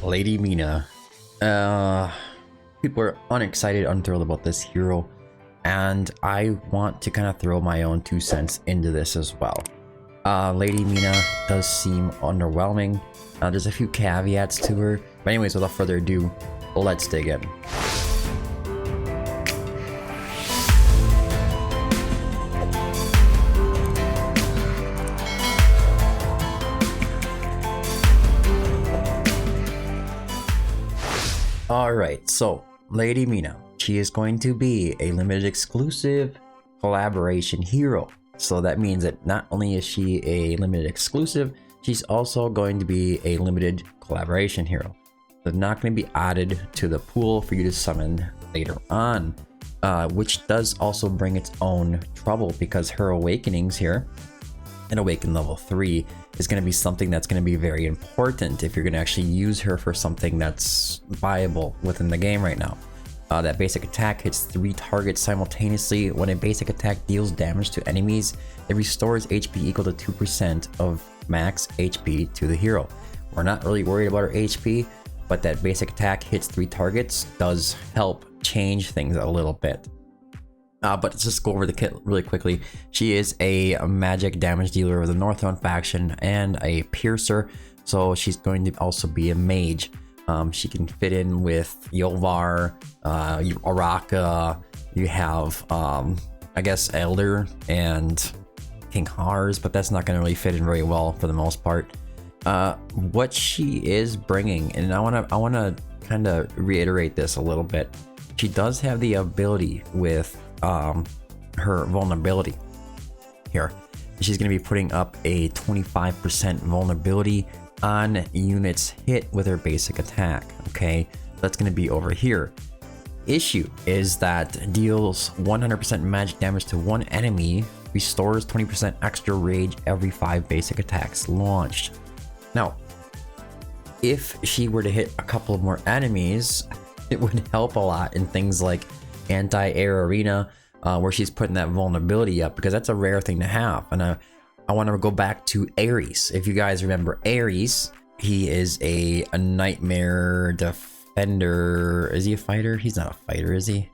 Lady Mina. People are unexcited, unthrilled about this hero, and I want to kind of throw my own 2 cents into this as well. Lady Mina does seem underwhelming. There's a few caveats to her, but anyways, without further ado, let's dig in. Alright, so Lady Mina, she is going to be a limited exclusive collaboration hero. So that means that not only is she a limited exclusive, she's also going to be a limited collaboration hero. They're not going to be added to the pool for you to summon later on, which does also bring its own trouble because her awakenings here, and Awaken level 3, is going to be something that's going to be very important if you're going to actually use her for something that's viable within the game right now. That basic attack hits 3 targets simultaneously. When a basic attack deals damage to enemies, it restores HP equal to 2% of max HP to the hero. We're not really worried about her HP, but that basic attack hits 3 targets does help change things a little bit. But let's just go over the kit really quickly. She is a magic damage dealer of the Northrend faction and a piercer, so she's going to also be a mage. She can fit in with Yovar, Araka. You have, I guess, Elder and King Hars, but that's not going to really fit in very well for the most part. What she is bringing, and I want to kind of reiterate this a little bit. She does have the ability with her vulnerability here. She's going to be putting up a 25% vulnerability on units hit with her basic attack. Okay, that's going to be over here. Issue is that deals 100% magic damage to one enemy, restores 20% extra rage every 5 basic attacks launched. Now, if she were to hit a couple of more enemies, it would help a lot in things like anti-air arena, where she's putting that vulnerability up, because that's a rare thing to have. And I want to go back to Ares. If you guys remember Ares, he is a nightmare defender. Is he a fighter? He's not a fighter, is he?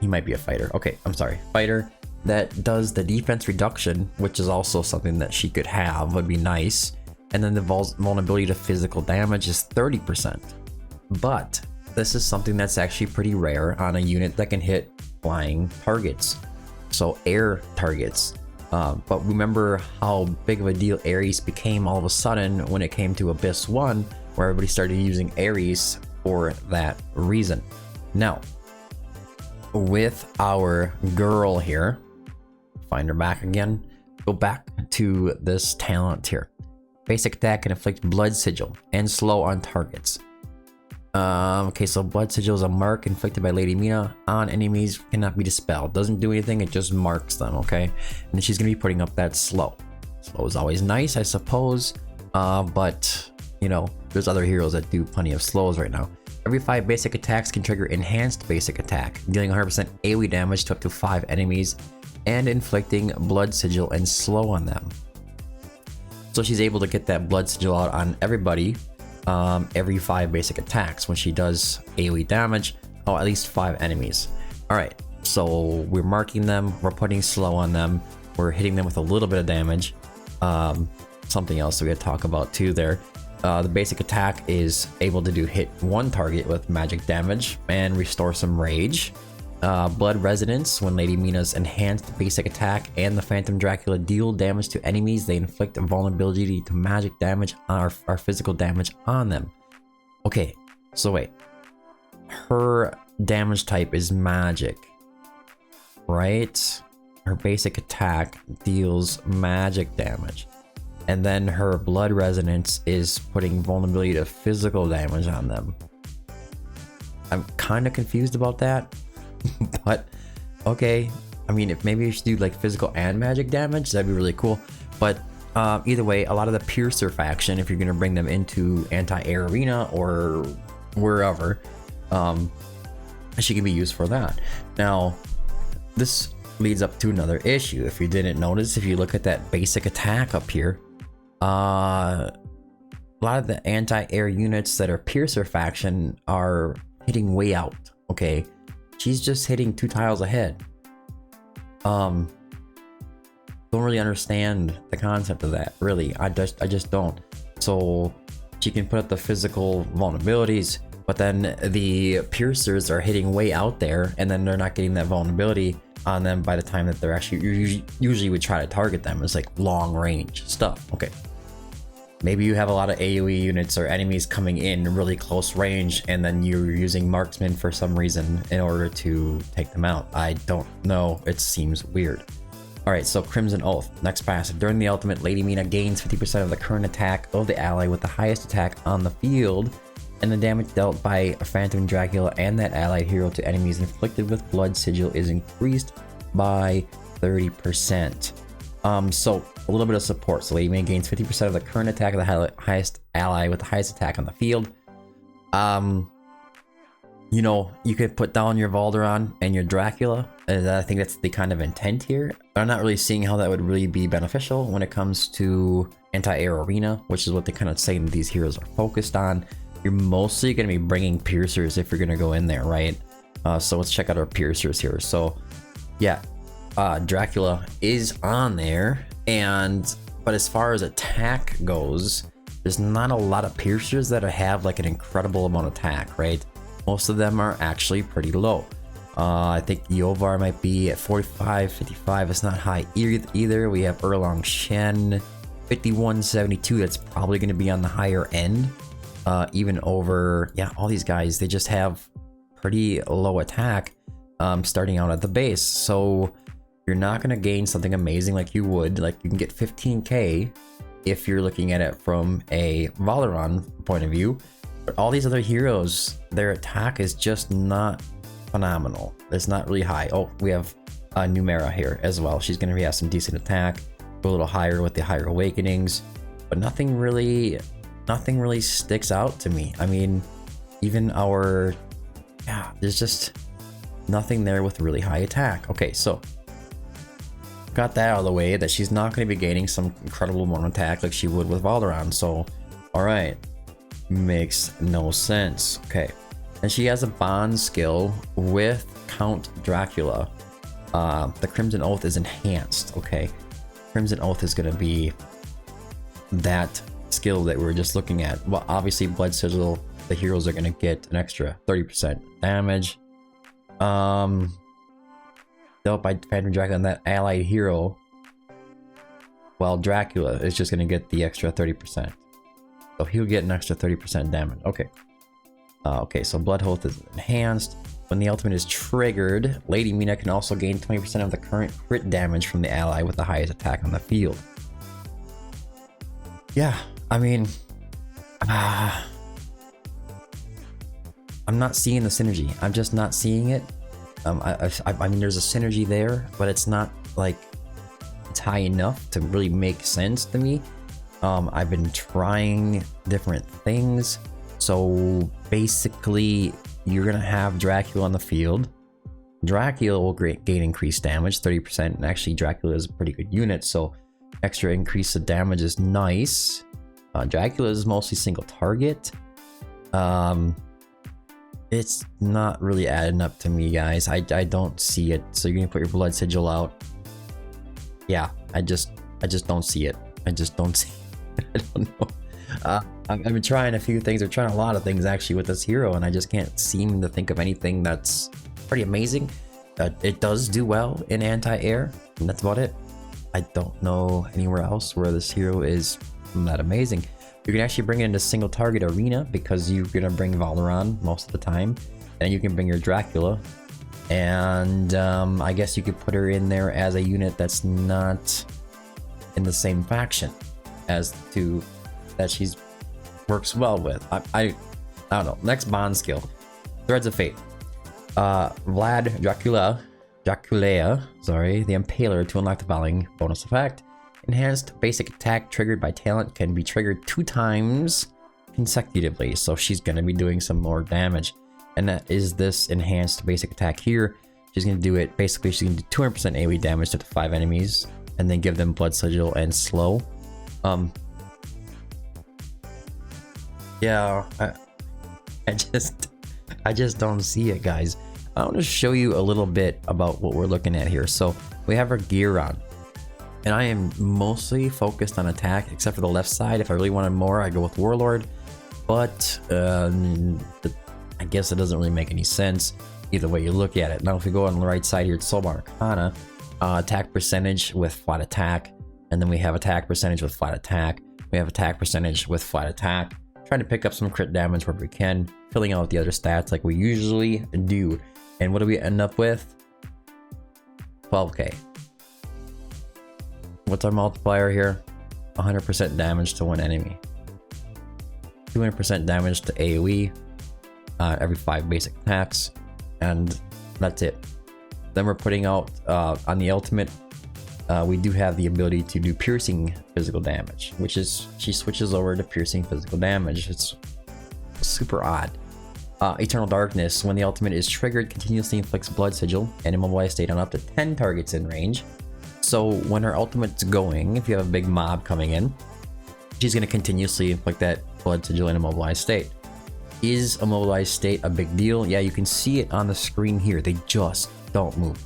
He might be a fighter. Okay, I'm sorry. Fighter that does the defense reduction, which is also something that she could have, would be nice. And then the vulnerability to physical damage is 30%. But this is something that's actually pretty rare on a unit that can hit flying targets, so air targets. But remember how big of a deal Ares became all of a sudden when it came to Abyss 1, where everybody started using Ares for that reason. Now, with our girl here, find her back again, go back to this talent here. Basic attack can inflict blood sigil and slow on targets. Okay, so blood sigil is a mark inflicted by Lady Mina on enemies, cannot be dispelled. Doesn't do anything, it just marks them, okay? And she's gonna be putting up that slow. Slow is always nice, I suppose, but you know, there's other heroes that do plenty of slows right now. Every 5 basic attacks can trigger enhanced basic attack, dealing 100% AoE damage to up to 5 enemies and inflicting blood sigil and slow on them. So she's able to get that blood sigil out on everybody every 5 basic attacks when she does AoE damage. Oh, at least 5 enemies. Alright, so we're marking them, we're putting slow on them, we're hitting them with a little bit of damage. Something else we gotta talk about too there. The basic attack is able to hit 1 target with magic damage and restore some rage. Blood resonance, when Lady Mina's enhanced basic attack and the Phantom Dracula deal damage to enemies, they inflict a vulnerability to magic damage or physical damage on them. Okay, so wait, her damage type is magic, right? Her basic attack deals magic damage, and then her blood resonance is putting vulnerability to physical damage on them. I'm kind of confused about that. But okay, I mean, if maybe you should do like physical and magic damage, that'd be really cool. But either way, a lot of the piercer faction, if you're gonna bring them into anti-air arena or wherever, she can be used for that. Now, this leads up to another issue. If you didn't notice, if you look at that basic attack up here, a lot of the anti-air units that are Piercer faction are hitting way out. Okay, she's just hitting 2 tiles ahead. Don't really understand the concept of that, really. I just don't. So she can put up the physical vulnerabilities, but then the piercers are hitting way out there, and then they're not getting that vulnerability on them by the time that they're actually usually we try to target them. It's like long range stuff. Okay, maybe you have a lot of AoE units or enemies coming in really close range, and then you're using marksman for some reason in order to take them out. I don't know, it seems weird. Alright, so Crimson Oath. Next passive. During the ultimate, Lady Mina gains 50% of the current attack of the ally with the highest attack on the field, and the damage dealt by a Phantom Dracula and that allied hero to enemies inflicted with Blood Sigil is increased by 30%. So a little bit of support. So Lady Mina gains 50% of the current attack of the highest ally with the highest attack on the field. You know, you could put down your Valderon and your Dracula, and I think that's the kind of intent here. But I'm not really seeing how that would really be beneficial when it comes to anti-air arena, which is what they kind of say that these heroes are focused on. You're mostly going to be bringing piercers if you're going to go in there, right? So let's check out our piercers here. So yeah, Dracula is on there, but as far as attack goes, there's not a lot of piercers that have like an incredible amount of attack, right? Most of them are actually pretty low. I think Yovar might be at 45, 55. It's not high either. We have Erlong Shen, 5172. That's probably going to be on the higher end. Even over, yeah, all these guys, they just have pretty low attack starting out at the base. So you're not going to gain something amazing like you would. Like you can get 15k if you're looking at it from a Valderon point of view. But all these other heroes, their attack is just not phenomenal. It's not really high. Oh, we have Numera here as well. She's going to have some decent attack, go a little higher with the higher awakenings, but nothing really sticks out to me. I mean, even our, yeah, there's just nothing there with really high attack. Okay, so got that out of the way, that she's not going to be gaining some incredible amount of attack like she would with Valderon. So, all right. Makes no sense. Okay, and she has a bond skill with Count Dracula. The Crimson Oath is enhanced. Okay, Crimson Oath is going to be that skill that we were just looking at. Well, obviously Blood Sigil, the heroes are going to get an extra 30% damage dealt by Phantom Dracula and that allied hero, while Dracula is just going to get the extra 30%. So he'll get an extra 30% damage. Okay. Okay, so Blood Oath is enhanced. When the ultimate is triggered, Lady Mina can also gain 20% of the current crit damage from the ally with the highest attack on the field. Yeah, I mean, I'm not seeing the synergy. I'm just not seeing it. I mean, there's a synergy there, but it's not like it's high enough to really make sense to me. I've been trying different things. So basically, you're gonna have Dracula on the field. Dracula will gain increased damage, 30%, and actually Dracula is a pretty good unit, so extra increase of damage is nice. Dracula is mostly single target. It's not really adding up to me, guys. I don't see it. So you're gonna put your Blood Sigil out. Yeah, I just don't see it. I just don't see it. I don't know. I've been trying a few things. I'm trying a lot of things actually with this hero, and I just can't seem to think of anything that's pretty amazing. It does do well in anti-air, and that's about it. I don't know anywhere else where this hero is that amazing. You can actually bring it into single target arena because you're gonna bring Valderon most of the time, and you can bring your Dracula, and I guess you could put her in there as a unit that's not in the same faction as to that she's works well with. I don't know. Next bond skill, Threads of Fate. Vlad Dracula, sorry, the Impaler, to unlock the following bonus effect. Enhanced basic attack triggered by talent can be triggered 2 times consecutively. So she's going to be doing some more damage. And that is this enhanced basic attack here. She's going to do it, basically she's going to do 200% AoE damage to the 5 enemies, and then give them Blood Sigil and slow. Yeah, I just don't see it, guys. I want to show you a little bit about what we're looking at here. So we have our gear on, and I am mostly focused on attack, except for the left side. If I really wanted more, I go with Warlord, but I guess it doesn't really make any sense either way you look at it. Now, if we go on the right side here, it's Soul Arcana, attack percentage with flat attack, and then we have attack percentage with flat attack. We have attack percentage with flat attack. Trying to pick up some crit damage where we can, filling out the other stats like we usually do. And what do we end up with? 12k. What's our multiplier here? 100% damage to one enemy. 200% damage to AoE every 5 basic attacks. And that's it. Then we're putting out on the ultimate, we do have the ability to do piercing physical damage, which is she switches over to piercing physical damage. It's super odd. Eternal Darkness, when the ultimate is triggered, continuously inflicts blood sigil and immobilized state on up to 10 targets in range. So when her ultimate's going, if you have a big mob coming in, she's going to continuously inflict that blood sigil and immobilized state. Is immobilized state a big deal? Yeah, you can see it on the screen here. They just don't move,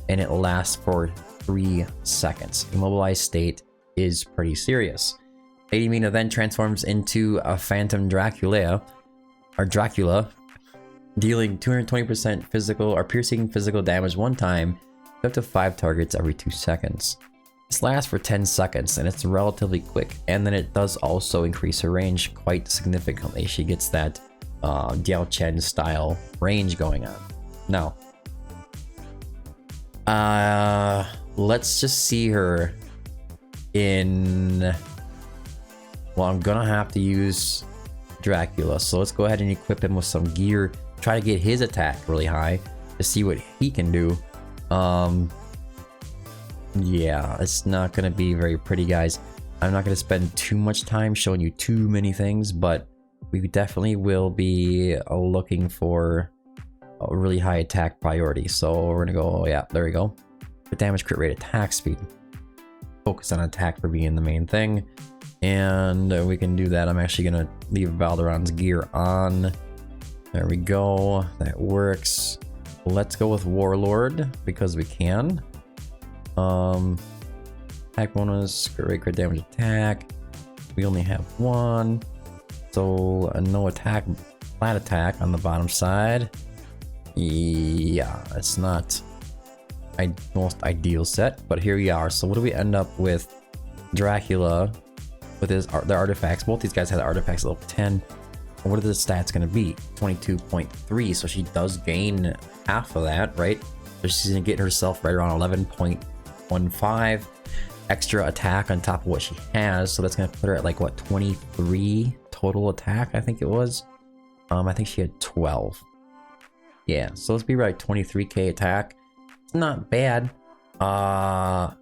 and it lasts for 3 seconds. Immobilized state is pretty serious. Lady Mina then transforms into a Phantom Dracula, dealing 220% physical or piercing physical damage one time, up to 5 targets every 2 seconds. This lasts for 10 seconds and it's relatively quick, and then it does also increase her range quite significantly. She gets that Diao Chen style range going on. Now, let's just see her in, well, I'm gonna have to use Dracula, so let's go ahead and equip him with some gear, try to get his attack really high to see what he can do. Yeah, it's not gonna be very pretty, guys. I'm not gonna spend too much time showing you too many things, but we definitely will be looking for a really high attack priority. So we're gonna go, yeah, there we go. Crit damage, crit rate, attack speed. Focus on attack for being the main thing, and we can do that. I'm actually gonna leave Valderon's gear on. There we go, that works. Let's go with Warlord because we can. Attack bonus, crit rate, crit damage, attack. We only have one, so no attack, flat attack on the bottom side. Yeah, it's not most ideal set, but here we are. So what do we end up with? Dracula with their artifacts. Both these guys had artifacts level 10. And what are the stats going to be? 22.3. So she does gain half of that, right? So she's going to get herself right around 11.15 extra attack on top of what she has. So that's going to put her at like what, 23 total attack, I think it was. I think she had 12. Yeah, so let's be right, 23k attack. It's not bad. But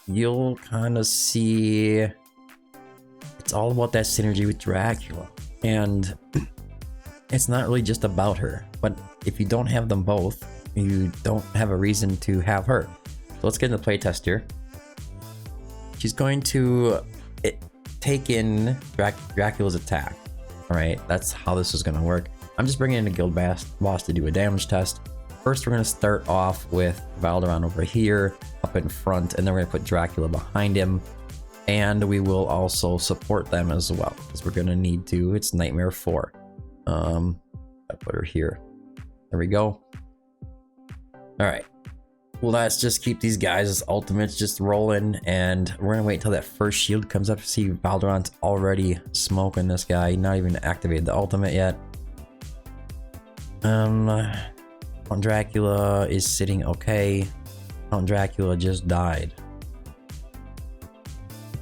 you'll kind of see it's all about that synergy with Dracula, and it's not really just about her. But if you don't have them both, you don't have a reason to have her. So let's get into the playtest here. She's going to take in Dracula's attack. All right, that's how this is going to work. I'm just bringing in a guild boss to do a damage test. First, we're going to start off with Valderon over here, up in front, and then we're going to put Dracula behind him. And we will also support them as well, because we're going to need to. It's Nightmare 4. I put her here. There we go. All right. Let's just keep these guys as ultimates just rolling, and we're gonna wait until that first shield comes up to see Valderon's already smoking this guy. Not even activated the ultimate yet. Count Dracula is sitting okay. Count Dracula just died.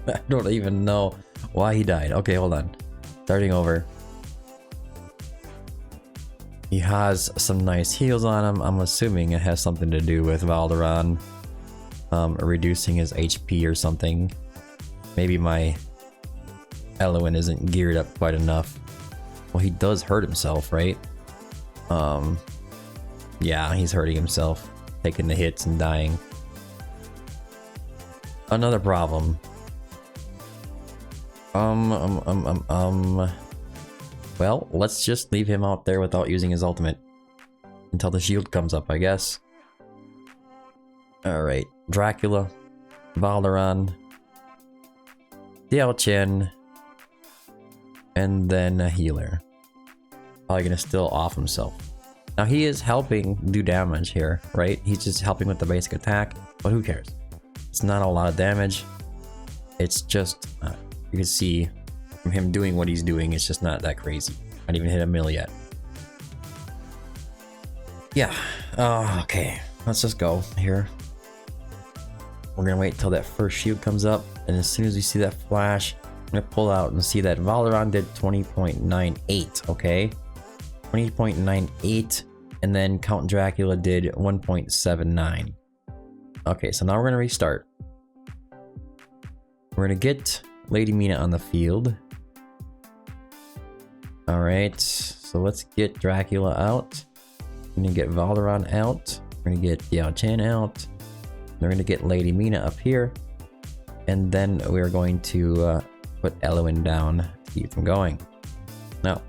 I don't even know why he died. Okay, hold on. Starting over. He has some nice heals on him. I'm assuming it has something to do with Valderon reducing his HP or something. Maybe my Eloin isn't geared up quite enough. Well, he does hurt himself, right? Yeah, he's hurting himself, taking the hits and dying. Another problem. Well, let's just leave him out there without using his ultimate until the shield comes up, I guess. Alright, Dracula, Valderon, Diao-Chen, and then a healer. Probably gonna still off himself. Now he is helping do damage here, right? He's just helping with the basic attack, but who cares? It's not a lot of damage. It's just, you can see from him doing what he's doing, it's just not that crazy. Not even hit a mill yet. Yeah, okay. Let's just go here. We're gonna wait till that first shield comes up, and as soon as we see that flash, I'm gonna pull out and see that Valderon did 20.98, okay? 20.98, and then Count Dracula did 1.79. Okay, so now we're gonna restart. We're gonna get Lady Mina on the field. Alright, so let's get Dracula out. We're gonna get Valderon out. We're gonna get Diao-Chen out. We're gonna get Lady Mina up here. And then we're going to put Eloin down to keep them going. Now,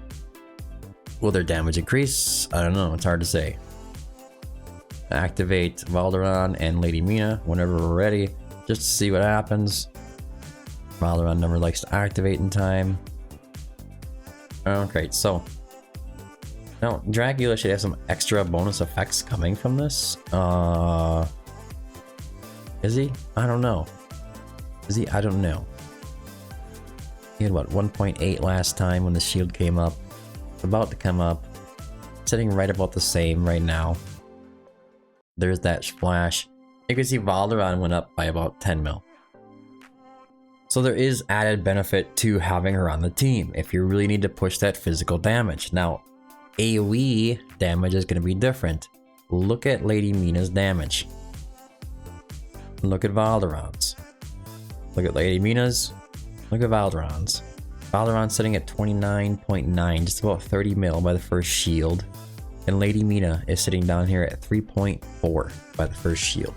will their damage increase? I don't know, it's hard to say. Activate Valderon and Lady Mina whenever we're ready, just to see what happens. Valderon never likes to activate in time. Okay, so now Dracula should have some extra bonus effects coming from this. Is he? I don't know. Is he? I don't know. He had what, 1.8 last time when the shield came up. It's about to come up. Sitting right about the same right now. There's that flash. You can see Valderon went up by about 10 mil. So there is added benefit to having her on the team if you really need to push that physical damage. Now, AoE damage is going to be different. Look at Lady Mina's damage. Look at Valderon's. Look at Lady Mina's. Look at Valderon's. Valderon's sitting at 29.9, just about 30 mil by the first shield. And Lady Mina is sitting down here at 3.4 by the first shield.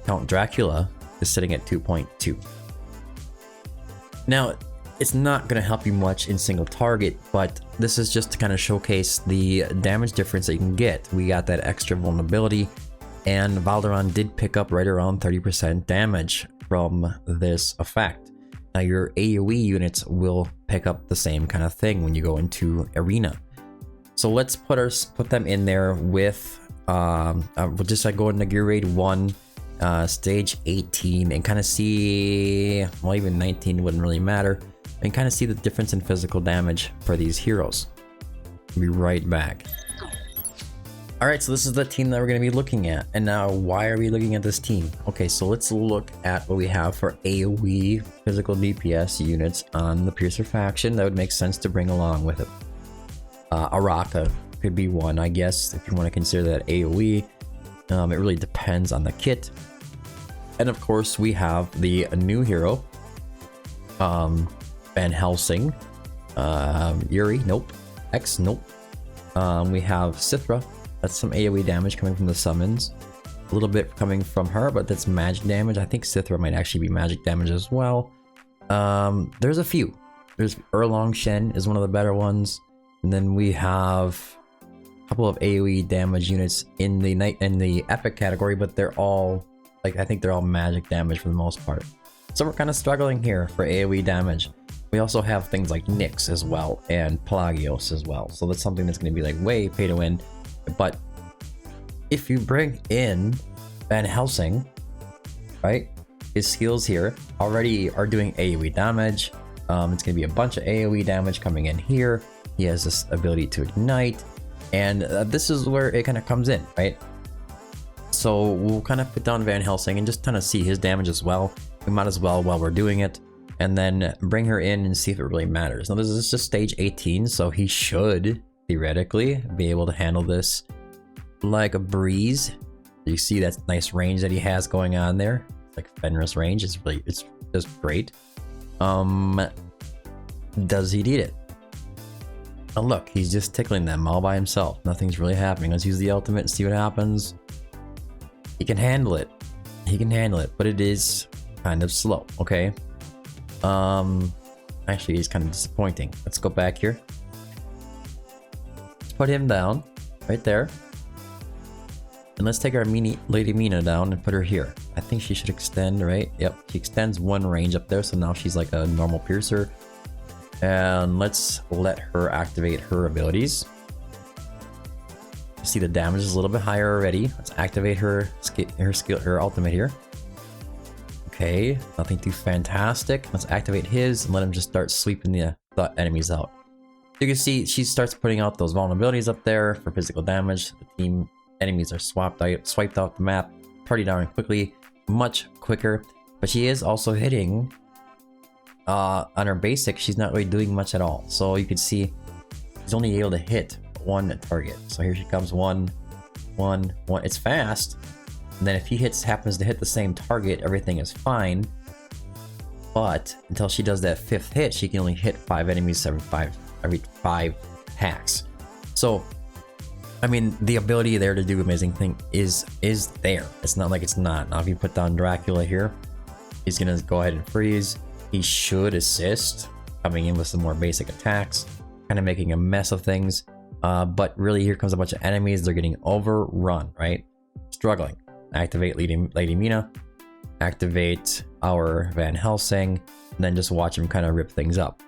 Count Dracula is sitting at 2.2. Now, it's not going to help you much in single target, but this is just to kind of showcase the damage difference that you can get. We got that extra vulnerability, and Valderon did pick up right around 30% damage from this effect. Now, your AoE units will pick up the same kind of thing when you go into Arena. So let's put them in there with, we'll just go into Gear Raid 1, stage 18, and kind of see, well, even 19 wouldn't really matter, and kind of see the difference in physical damage for these heroes. I'll be right back. Alright, so this is the team that we're going to be looking at. And now, why are we looking at this team? Okay, so let's look at what we have for AoE physical DPS units on the Piercer faction. That would make sense to bring along with it. Araka could be one, I guess, if you want to consider that AoE. It really depends on the kit. And of course, we have the new hero, Van Helsing, Yuri, nope, X, nope. We have Sithra, that's some AoE damage coming from the summons. A little bit coming from her, but that's magic damage. I think Sithra might actually be magic damage as well. There's a few. There's Erlong Shen is one of the better ones. And then we have a couple of AoE damage units in the epic category, but they're all, like, I think they're all magic damage for the most part. So we're kind of struggling here for AoE damage. We also have things like Nyx as well, and Pelagios as well. So that's something that's going to be like way pay to win. But if you bring in Van Helsing, right, his skills here already are doing AoE damage. It's going to be a bunch of AoE damage coming in here. He has this ability to ignite, and this is where it kind of comes in, right? So we'll kind of put down Van Helsing and just kind of see his damage as well. We might as well while we're doing it, and then bring her in and see if it really matters. Now this is just stage 18, so he should theoretically be able to handle this like a breeze. You see that nice range that he has going on there. It's like Fenris range. It's just great. Does he need it? Oh look, he's just tickling them all by himself. Nothing's really happening. Let's use the ultimate and see what happens. He can handle it. He can handle it, but it is kind of slow, okay? Actually, he's kind of disappointing. Let's go back here. Let's put him down right there. And let's take our Lady Mina down and put her here. I think she should extend, right? Yep, she extends one range up there, so now she's like a normal piercer. And let's let her activate her abilities. See, the damage is a little bit higher already. Let's activate her ultimate here. Okay, nothing too fantastic. Let's activate his and let him just start sweeping the enemies out. You can see she starts putting out those vulnerabilities up there for physical damage. The team enemies are swiped off the map pretty darn quickly, much quicker. But she is also hitting on her basic. She's not really doing much at all. So you can see she's only able to hit one target. So here she comes, one. It's fast. And then if he happens to hit the same target, everything is fine. But until she does that 5th hit, she can only hit 5 enemies every five hacks. So I mean, the ability there to do amazing thing is there. It's not like it's not. Now if you put down Dracula here, he's gonna go ahead and freeze. He should assist, coming in with some more basic attacks, kind of making a mess of things. But really, here comes a bunch of enemies. They're getting overrun, right? Struggling. Activate Lady Mina. Activate our Van Helsing. And then just watch him kind of rip things up.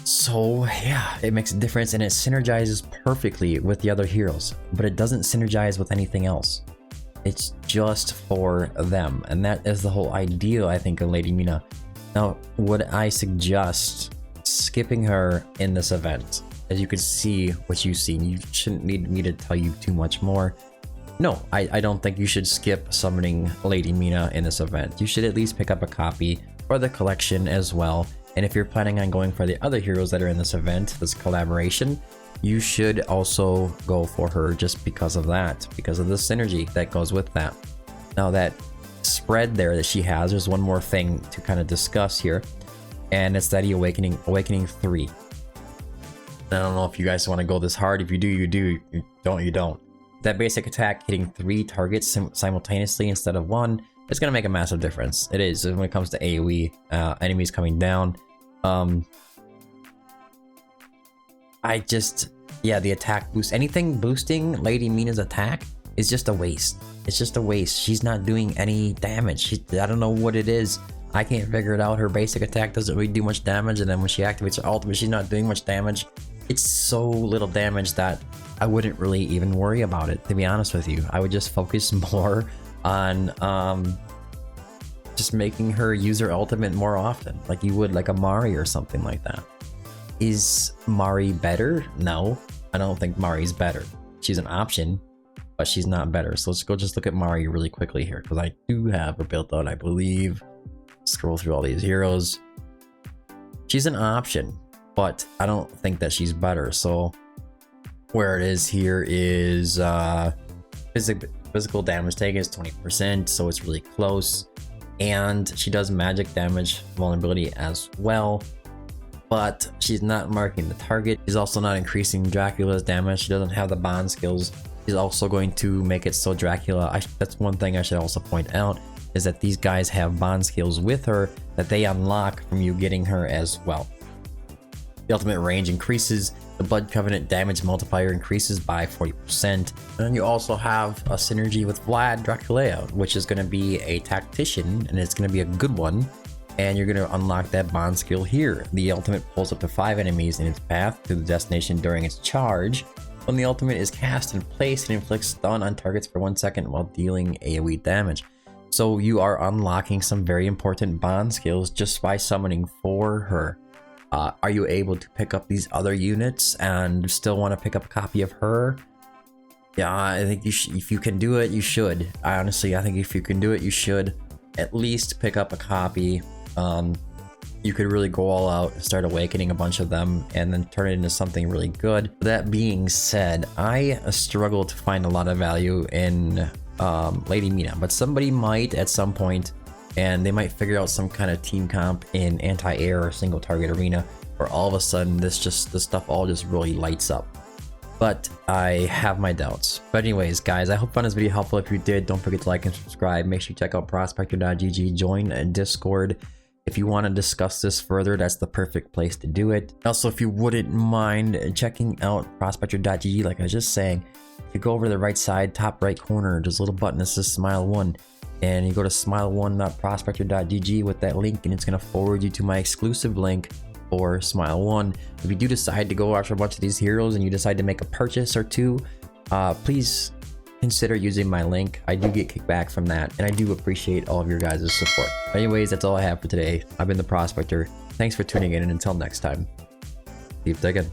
So yeah, it makes a difference and it synergizes perfectly with the other heroes. But it doesn't synergize with anything else. It's just for them. And that is the whole idea, I think, of Lady Mina. Now, would I suggest skipping her in this event? As you can see what you've seen, you shouldn't need me to tell you too much more. No, I don't think you should skip summoning Lady Mina in this event. You should at least pick up a copy for the collection as well. And if you're planning on going for the other heroes that are in this event, this collaboration, you should also go for her just because of that, because of the synergy that goes with that. Now that spread there that she has, there's one more thing to kind of discuss here, and it's that Awakening 3. I don't know if you guys want to go this hard. If you do, you do. You don't, you don't. That basic attack hitting 3 targets simultaneously instead of 1, it's going to make a massive difference. It is when it comes to AoE, enemies coming down. Yeah, the attack boost, anything boosting Lady Mina's attack is just a waste. It's just a waste. She's not doing any damage. I don't know what it is. I can't figure it out. Her basic attack doesn't really do much damage, and then when she activates her ultimate, she's not doing much damage. It's so little damage that I wouldn't really even worry about it, to be honest with you. I would just focus more on just making her use her ultimate more often, like you would like a Mari or something like that. Is Mari better? No, I don't think Mari's better. She's an option, but she's not better. So let's go just look at Mari really quickly here, because I do have her built out, I believe. Scroll through all these heroes. She's an option, but I don't think that she's better. So where it is here is physical damage taken is 20%, so it's really close. And she does magic damage vulnerability as well, but she's not marking the target. She's also not increasing Dracula's damage. She doesn't have the bond skills. She's also going to make it so Dracula, that's one thing I should also point out, is that these guys have bond skills with her that they unlock from you getting her as well. The ultimate range increases, the Blood Covenant damage multiplier increases by 40%. And then you also have a synergy with Vlad Dracula, which is going to be a tactician, and it's going to be a good one. And you're going to unlock that bond skill here. The ultimate pulls up to 5 enemies in its path to the destination during its charge. When the ultimate is cast in place, it inflicts stun on targets for 1 second while dealing AoE damage. So you are unlocking some very important bond skills just by summoning for her. Are you able to pick up these other units and still want to pick up a copy of her? Yeah, I think you if you can do it, you should. I think if you can do it, you should at least pick up a copy. You could really go all out and start awakening a bunch of them and then turn it into something really good. That being said, I struggle to find a lot of value in Lady Mina, but somebody might at some point, and they might figure out some kind of team comp in anti-air or single target arena where all of a sudden this stuff all just really lights up. But I have my doubts. But anyways, guys, I hope you found this video helpful. If you did, don't forget to like and subscribe. Make sure you check out prospector.gg, join a Discord. If you want to discuss this further, that's the perfect place to do it. Also, if you wouldn't mind checking out prospector.gg, like I was just saying, if you go over to the right side, top right corner, there's a little button that says Smile1, and you go to smile1.prospector.gg with that link, and it's going to forward you to my exclusive link for Smile1. If you do decide to go after a bunch of these heroes and you decide to make a purchase or two, please consider using my link. I do get kickback from that, and I do appreciate all of your guys' support. Anyways, that's all I have for today. I've been the Prospector. Thanks for tuning in, and until next time, keep digging.